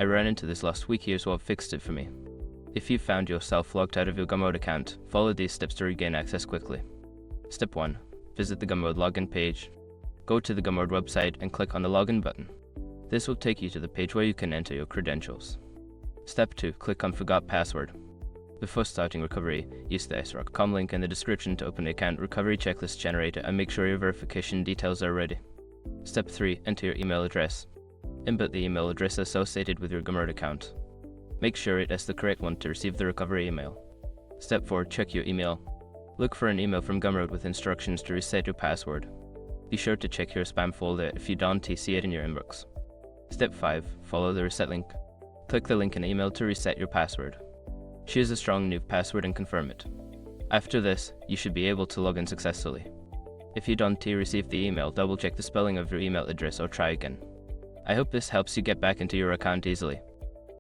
I ran into this last week. Here's what fixed it for me. If you found yourself logged out of your Gumroad account, follow these steps to regain access quickly. Step 1. Visit the Gumroad login page. Go to the Gumroad website and click on the login button. This will take you to the page where you can enter your credentials. Step 2. Click on Forgot Password. Before starting recovery, use the srock.com link in the description to open the account recovery checklist generator and make sure your verification details are ready. Step 3. Enter your email address. Input the email address associated with your Gumroad account. Make sure it is the correct one to receive the recovery email. Step 4. Check your email. Look for an email from Gumroad with instructions to reset your password. Be sure to check your spam folder if you don't see it in your inbox. Step 5. Follow the reset link. Click the link in the email to reset your password. Choose a strong new password and confirm it. After this, you should be able to log in successfully. If you don't receive the email, double check the spelling of your email address or try again. I hope this helps you get back into your account easily.